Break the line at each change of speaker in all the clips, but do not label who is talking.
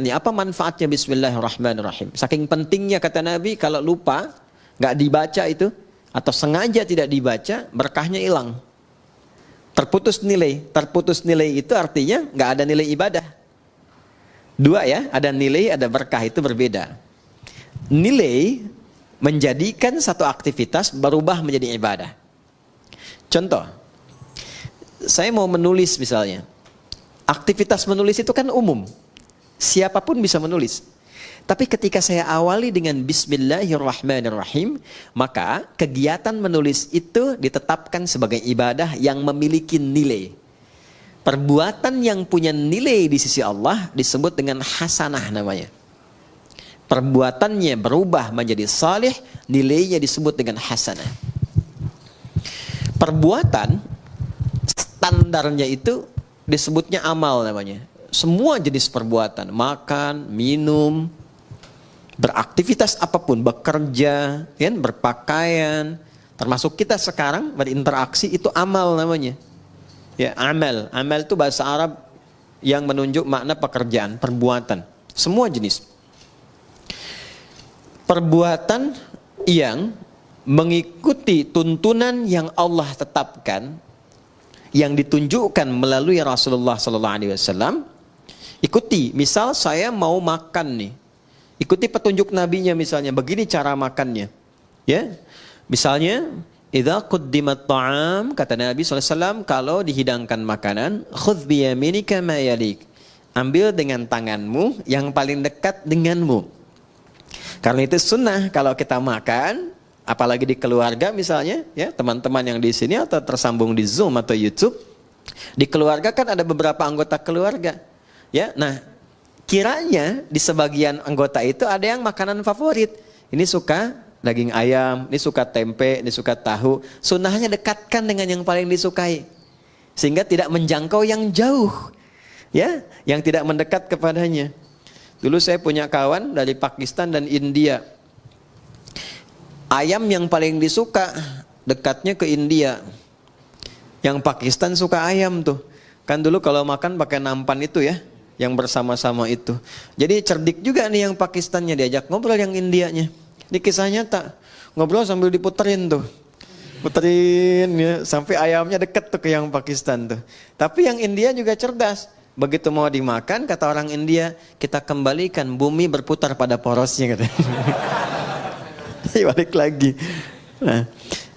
nih, apa manfaatnya Bismillahirrahmanirrahim? Saking pentingnya kata Nabi, kalau lupa, nggak dibaca itu, atau sengaja tidak dibaca, berkahnya hilang. Terputus nilai. Terputus nilai itu artinya nggak ada nilai ibadah. Dua ya, ada nilai, ada berkah, itu berbeda. Nilai menjadikan satu aktivitas berubah menjadi ibadah. Contoh, saya mau menulis misalnya. Aktivitas menulis itu kan umum. Siapapun bisa menulis. Tapi ketika saya awali dengan Bismillahirrahmanirrahim, maka kegiatan menulis itu ditetapkan sebagai ibadah yang memiliki nilai. Perbuatan yang punya nilai di sisi Allah disebut dengan hasanah namanya. Perbuatannya berubah menjadi salih, nilainya disebut dengan hasanah. Perbuatan standarnya itu disebutnya amal namanya. Semua jenis perbuatan, makan, minum, beraktivitas apapun, bekerja, kan, berpakaian, termasuk kita sekarang berinteraksi, itu amal namanya. Ya, amal. Amal itu bahasa Arab yang menunjuk makna pekerjaan, perbuatan. Semua jenis. Perbuatan yang mengikuti tuntunan yang Allah tetapkan, yang ditunjukkan melalui Rasulullah SAW, ikuti. Misal saya mau makan nih, ikuti petunjuk nabinya misalnya, begini cara makannya. Ya, misalnya, idza quddimat ta'am, kata Nabi SAW, kalau dihidangkan makanan, khudh biyaminika ma yalik, ambil dengan tanganmu yang paling dekat denganmu. Karena itu sunnah kalau kita makan, apalagi di keluarga misalnya, ya, teman-teman yang di sini atau tersambung di Zoom atau YouTube, di keluarga kan ada beberapa anggota keluarga, ya. Nah, kiranya di sebagian anggota itu ada yang makanan favorit. Ini suka daging ayam, ini suka tempe, ini suka tahu. Sunnahnya dekatkan dengan yang paling disukai, sehingga tidak menjangkau yang jauh, ya, yang tidak mendekat kepadanya. Dulu saya punya kawan dari Pakistan dan India. Ayam yang paling disuka dekatnya ke India. Yang Pakistan suka ayam tuh. Kan dulu kalau makan pakai nampan itu ya, yang bersama-sama itu. Jadi cerdik juga nih yang Pakistannya, diajak ngobrol yang Indianya. Ini kisah nyata. Ngobrol sambil diputerin tuh. Puterin ya, sampai ayamnya deket tuh ke yang Pakistan tuh. Tapi yang India juga cerdas. Begitu mau dimakan, kata orang India, kita kembalikan bumi berputar pada porosnya katanya. Balik lagi. Nah,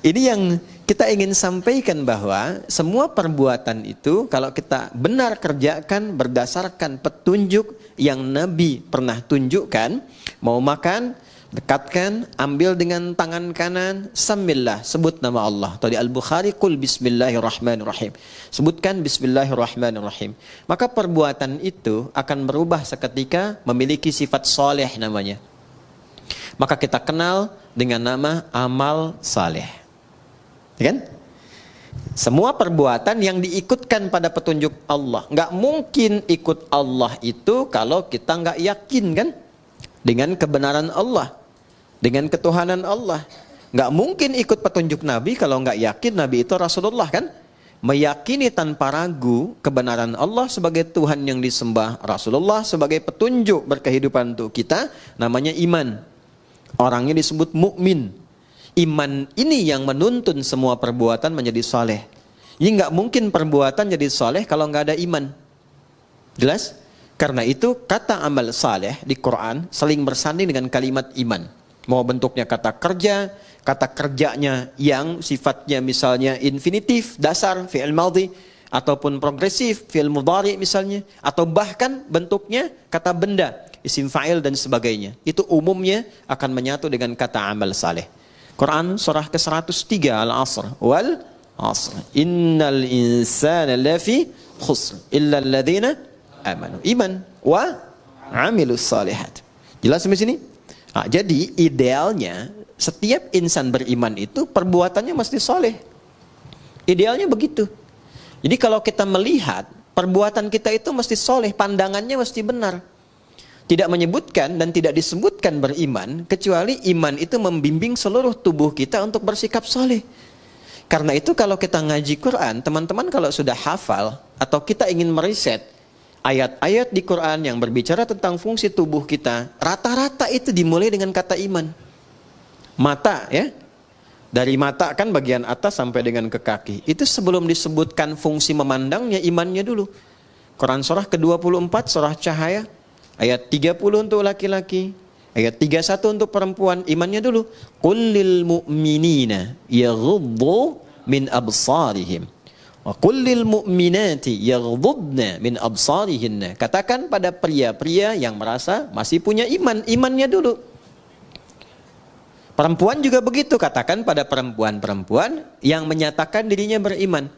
ini yang kita ingin sampaikan, bahwa semua perbuatan itu kalau kita benar kerjakan berdasarkan petunjuk yang Nabi pernah tunjukkan, mau makan, dekatkan, ambil dengan tangan kanan, samillah, sebut nama Allah. Tadi Al-Bukhari, qul bismillahirrahmanirrahim. Sebutkan bismillahirrahmanirrahim. Maka perbuatan itu akan berubah seketika memiliki sifat soleh namanya. Maka kita kenal dengan nama amal saleh. Ya kan? Semua perbuatan yang diikutkan pada petunjuk Allah. Nggak mungkin ikut Allah itu kalau kita nggak yakin kan dengan kebenaran Allah, dengan ketuhanan Allah. Nggak mungkin ikut petunjuk Nabi kalau nggak yakin Nabi itu Rasulullah kan. Meyakini tanpa ragu kebenaran Allah sebagai Tuhan yang disembah, Rasulullah sebagai petunjuk berkehidupan untuk kita, namanya iman. Orangnya disebut mukmin. Iman ini yang menuntun semua perbuatan menjadi saleh. Ini nggak mungkin perbuatan jadi saleh kalau nggak ada iman. Jelas? Karena itu kata amal saleh di Quran saling bersanding dengan kalimat iman. Mau bentuknya kata kerja, kata kerjanya yang sifatnya misalnya infinitif, dasar, fi'il madhi, ataupun progresif, fi'il mudhari misalnya, atau bahkan bentuknya kata benda, isim fa'il dan sebagainya. Itu umumnya akan menyatu dengan kata amal saleh. Quran surah ke-103 Al-Asr, wal asr, innal insana lafi khusr illa alladhina amanu, iman wa amilus salihat. Jelas sampai sini? Nah, jadi idealnya setiap insan beriman itu perbuatannya mesti soleh. Idealnya begitu. Jadi kalau kita melihat perbuatan kita itu mesti soleh, pandangannya mesti benar. Tidak menyebutkan dan tidak disebutkan beriman, kecuali iman itu membimbing seluruh tubuh kita untuk bersikap soleh. Karena itu kalau kita ngaji Quran, teman-teman kalau sudah hafal atau kita ingin meriset Ayat-ayat di Quran yang berbicara tentang fungsi tubuh kita, rata-rata itu dimulai dengan kata iman. Mata ya, dari mata kan bagian atas sampai dengan ke kaki. Itu sebelum disebutkan fungsi memandangnya, imannya dulu. Quran surah ke-24, surah Cahaya, ayat 30 untuk laki-laki, ayat 31 untuk perempuan, imannya dulu. Qul lil mu'minina yaghuddu min absarihim. Wa kullil mu'minati yaghdudna min absarihinna. Katakan pada pria-pria yang merasa masih punya iman, imannya dulu. Perempuan juga begitu, katakan pada perempuan-perempuan yang menyatakan dirinya beriman.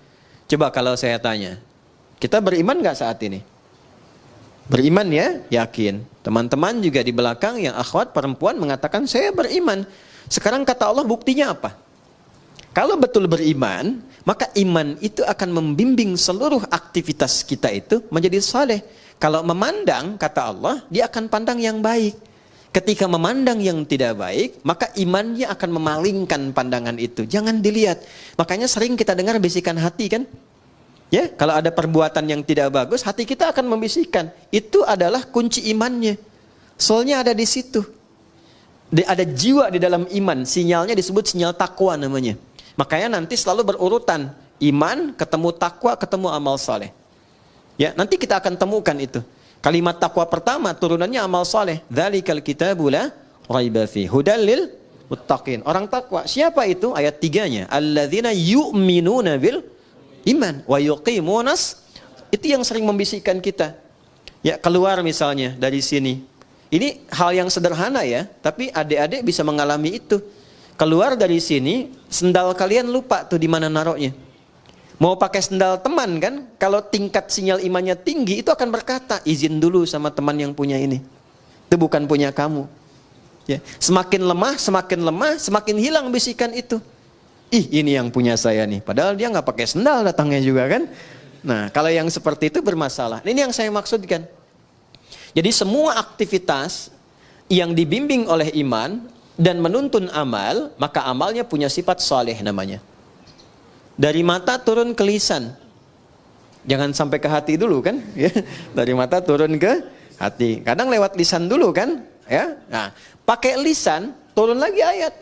Coba kalau saya tanya, kita beriman nggak saat ini? Beriman ya, yakin. Teman-teman juga di belakang yang akhwat perempuan mengatakan saya beriman. Sekarang kata Allah buktinya apa? Kalau betul beriman, maka iman itu akan membimbing seluruh aktivitas kita itu menjadi saleh. Kalau memandang, kata Allah, dia akan pandang yang baik. Ketika memandang yang tidak baik, maka imannya akan memalingkan pandangan itu. Jangan dilihat. Makanya sering kita dengar bisikan hati kan? Ya, kalau ada perbuatan yang tidak bagus, hati kita akan membisikkan. Itu adalah kunci imannya. Soalnya ada di situ. Ada jiwa di dalam iman. Sinyalnya disebut sinyal takwa namanya. Makanya nanti selalu berurutan. Iman, ketemu takwa, ketemu amal saleh. Ya, nanti kita akan temukan itu. Kalimat takwa pertama turunannya amal saleh. Dzalikal kitabu la raiba fi hudal lil muttaqin. Orang takwa. Siapa itu? Ayat 3-nya. Alladzina yu'minuna bil iman wa yuqimunas. Itu yang sering membisikkan kita. Ya, keluar misalnya dari sini. Ini hal yang sederhana ya, tapi adik-adik bisa mengalami itu. Keluar dari sini, sendal kalian lupa tuh di mana naruhnya. Mau pakai sendal teman kan? Kalau tingkat sinyal imannya tinggi, itu akan berkata, izin dulu sama teman yang punya ini. Itu bukan punya kamu. Ya. Semakin lemah, semakin hilang bisikan itu. Ih, ini yang punya saya nih. Padahal dia nggak pakai sendal datangnya juga kan? Nah, kalau yang seperti itu bermasalah. Ini yang saya maksudkan. Jadi semua aktivitas yang dibimbing oleh iman dan menuntun amal, maka amalnya punya sifat saleh namanya. Dari mata turun ke lisan. Jangan sampai ke hati dulu kan? Ya. Dari mata turun ke hati. Kadang lewat lisan dulu kan? Ya. Nah, pakai lisan turun lagi ayat.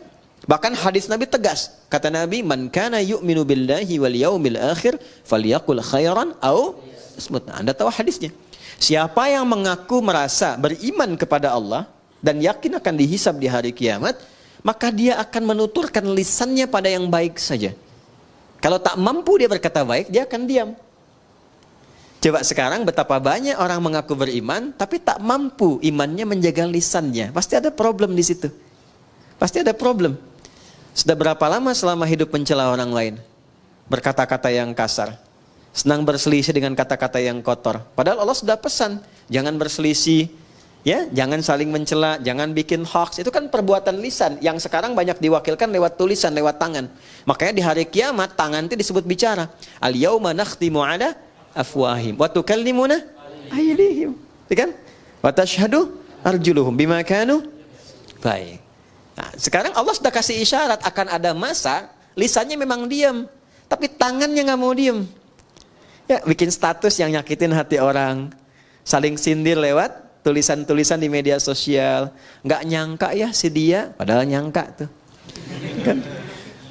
Bahkan hadis Nabi tegas. Kata Nabi, "Man kana yu'minu billahi wal yaumil akhir falyaqul khairan aw asmut." Nah, Anda tahu hadisnya. Siapa yang mengaku merasa beriman kepada Allah dan yakin akan dihisab di hari kiamat, maka dia akan menuturkan lisannya pada yang baik saja. Kalau tak mampu dia berkata baik, dia akan diam. Coba sekarang betapa banyak orang mengaku beriman, tapi tak mampu imannya menjaga lisannya. Pasti ada problem di situ. Pasti ada problem. Sudah berapa lama selama hidup mencela orang lain? Berkata-kata yang kasar. Senang berselisih dengan kata-kata yang kotor. Padahal Allah sudah pesan, jangan berselisih. Ya, jangan saling mencela, jangan bikin hoax. Itu kan perbuatan lisan yang sekarang banyak diwakilkan lewat tulisan, lewat tangan. Makanya di hari kiamat tangan itu disebut bicara. Al-yauma nakhtimu ala afwahim wa tukallimuna aydihim. Kan? Wa tashhadu arjuluhum bima kanu. Baik. Nah, sekarang Allah sudah kasih isyarat akan ada masa lisannya memang diam, tapi tangannya nggak mau diam. Ya, bikin status yang nyakitin hati orang, saling sindir lewat tulisan-tulisan di media sosial. Nggak nyangka ya si dia, padahal nyangka tuh.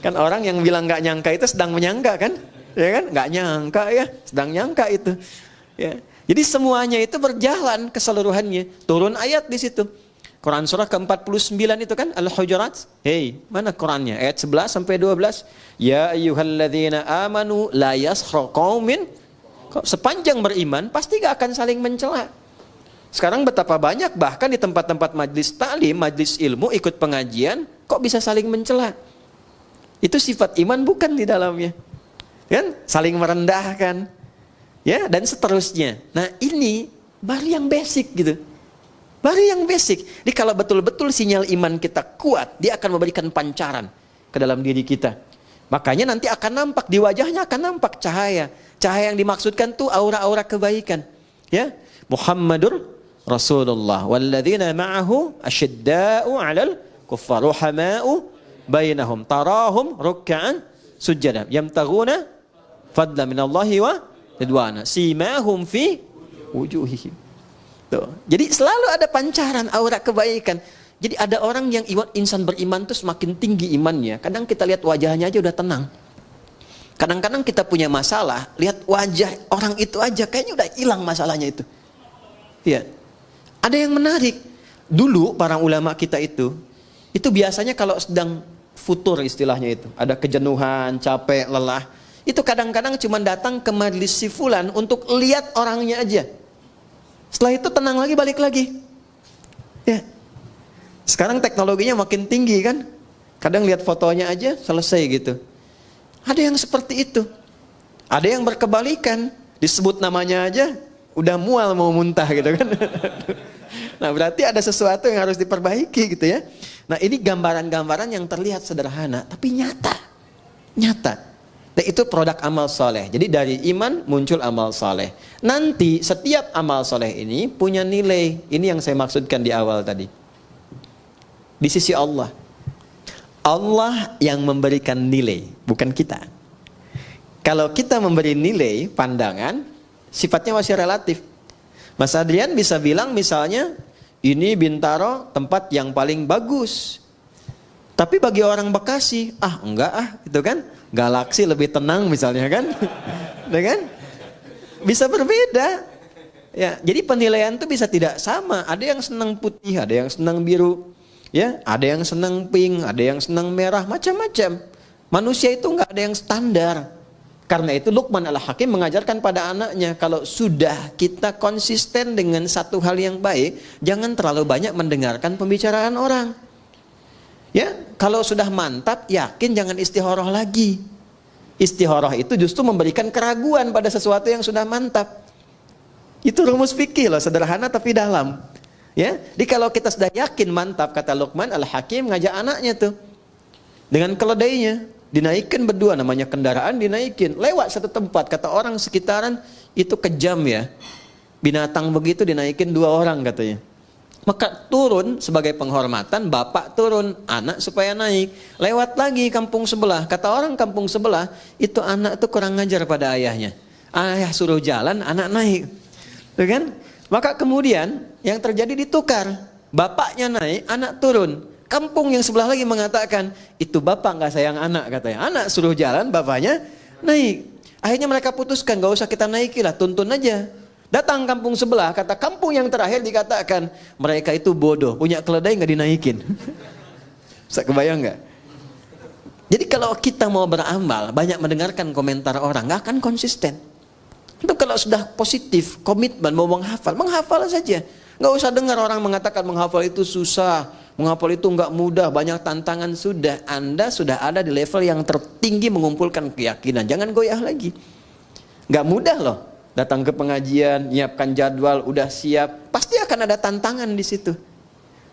Kan orang yang bilang nggak nyangka itu sedang menyangka kan? Ya kan? Nggak nyangka ya, sedang nyangka itu. Ya. Jadi semuanya itu berjalan keseluruhannya. Turun ayat di situ. Quran surah ke-49 itu kan Al-Hujurat. Hei, mana Qurannya? Ayat 11 sampai 12. Ya ayyuhalladzina amanu la yaskhar qaumin. Sepanjang beriman pasti gak akan saling mencela. Sekarang betapa banyak bahkan di tempat-tempat majlis ta'lim, majlis ilmu, ikut pengajian, kok bisa saling mencela? Itu sifat iman bukan di dalamnya. Kan? Saling merendahkan. Ya, dan seterusnya. Nah, ini baru yang basic gitu. Baru yang basic. Jadi kalau betul-betul sinyal iman kita kuat, dia akan memberikan pancaran ke dalam diri kita. Makanya nanti akan nampak, di wajahnya akan nampak cahaya. Cahaya yang dimaksudkan tuh aura-aura kebaikan. Ya, Muhammadur Rasulullah. Walladzina ma'ahu asyidda'u 'alal kuffar ruhama'u bainahum tarahum ruk'an sujada yamtaghuna fadlan minallahi wa ridwana simahum fi wujuhihim. Tuh. Jadi selalu ada pancaran aura kebaikan. Jadi ada orang yang insan beriman tuh semakin tinggi imannya. Kadang kita lihat wajahnya aja udah tenang. Kadang-kadang kita punya masalah, lihat wajah orang itu aja kayaknya udah hilang masalahnya itu. Ya. Ada yang menarik. Dulu para ulama kita itu biasanya kalau sedang futur istilahnya itu, ada kejenuhan, capek, lelah, itu kadang-kadang cuma datang ke majelis si fulan untuk lihat orangnya aja. Setelah itu tenang lagi, balik lagi. Ya. Sekarang teknologinya makin tinggi kan. Kadang lihat fotonya aja selesai gitu. Ada yang seperti itu. Ada yang berkebalikan, disebut namanya aja udah mual mau muntah gitu kan. Nah, berarti ada sesuatu yang harus diperbaiki gitu ya. Nah, ini gambaran-gambaran yang terlihat sederhana tapi nyata. Nyata. Dan itu produk amal soleh. Jadi dari iman muncul amal soleh. Nanti setiap amal soleh ini punya nilai. Ini yang saya maksudkan di awal tadi. Di sisi Allah. Allah yang memberikan nilai, bukan kita. Kalau kita memberi nilai, pandangan, sifatnya masih relatif. Mas Adrian bisa bilang misalnya, ini Bintaro tempat yang paling bagus. Tapi bagi orang Bekasi, enggak gitu kan. Galaksi lebih tenang misalnya kan. kan? Bisa berbeda. Ya, jadi penilaian itu bisa tidak sama. Ada yang senang putih, ada yang senang biru. Ya, ada yang senang pink, ada yang senang merah, macam-macam. Manusia itu enggak ada yang standar. Karena itu Luqman Al-Hakim mengajarkan pada anaknya, kalau sudah kita konsisten dengan satu hal yang baik, jangan terlalu banyak mendengarkan pembicaraan orang. Ya, kalau sudah mantap, yakin jangan istikharah lagi. Istikharah itu justru memberikan keraguan pada sesuatu yang sudah mantap. Itu rumus fikih loh, sederhana tapi dalam. Ya, jadi kalau kita sudah yakin mantap, kata Luqman Al-Hakim ngajak anaknya tuh dengan keledainya dinaikkan berdua, namanya kendaraan dinaikin lewat satu tempat, kata orang sekitaran itu kejam ya, binatang begitu dinaikin 2 orang katanya. Maka turun sebagai penghormatan, bapak turun, anak supaya naik, lewat lagi kampung sebelah, kata orang kampung sebelah itu anak tuh kurang ngajar pada ayahnya, ayah suruh jalan, anak naik, tuh kan? Maka kemudian yang terjadi ditukar. Bapaknya naik, anak turun. Kampung yang sebelah lagi mengatakan, itu bapak nggak sayang anak katanya. Anak suruh jalan, bapaknya naik. Akhirnya mereka putuskan, nggak usah kita naikilah, tuntun aja. Datang kampung sebelah, kata kampung yang terakhir dikatakan, mereka itu bodoh, punya keledai nggak dinaikin. Bisa kebayang nggak? Jadi kalau kita mau beramal, banyak mendengarkan komentar orang, nggak akan konsisten. Itu kalau sudah positif, komitmen mau menghafal saja. Nggak usah dengar orang mengatakan menghafal itu susah, menghafal itu nggak mudah, banyak tantangan. Sudah, Anda sudah ada di level yang tertinggi mengumpulkan keyakinan. Jangan goyah lagi. Nggak mudah loh. Datang ke pengajian, nyiapkan jadwal, udah siap, pasti akan ada tantangan di situ.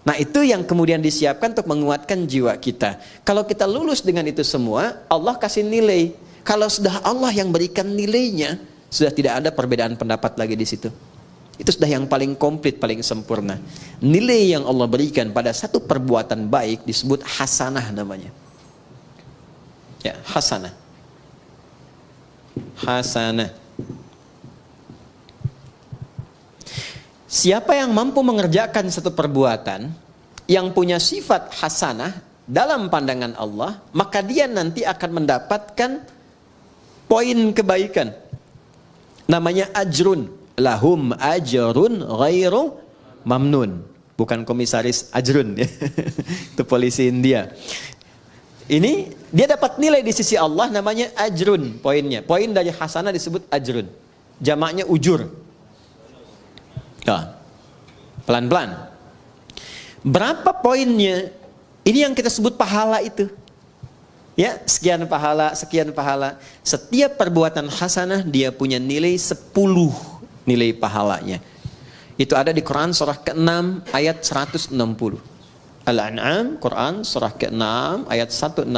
Nah, itu yang kemudian disiapkan untuk menguatkan jiwa kita. Kalau kita lulus dengan itu semua, Allah kasih nilai. Kalau sudah Allah yang berikan nilainya, sudah tidak ada perbedaan pendapat lagi di situ. Itu sudah yang paling komplit, paling sempurna. Nilai yang Allah berikan pada satu perbuatan baik disebut hasanah namanya. Ya, hasanah. Hasanah. Siapa yang mampu mengerjakan satu perbuatan yang punya sifat hasanah dalam pandangan Allah, maka dia nanti akan mendapatkan poin kebaikan. Namanya ajrun, lahum ajrun ghairu mamnun. Bukan komisaris ajrun ya. Itu polisi India. Ini dia dapat nilai di sisi Allah namanya ajrun, poinnya. Poin dari hasanah disebut ajrun. Jamaknya ujur. Nah, pelan-pelan. Berapa poinnya? Ini yang kita sebut pahala itu. Ya, sekian pahala, sekian pahala. Setiap perbuatan hasanah dia punya nilai 10 nilai pahalanya. Itu ada di Quran surah ke-6 ayat 160. Al-An'am, Quran surah ke-6 ayat 160.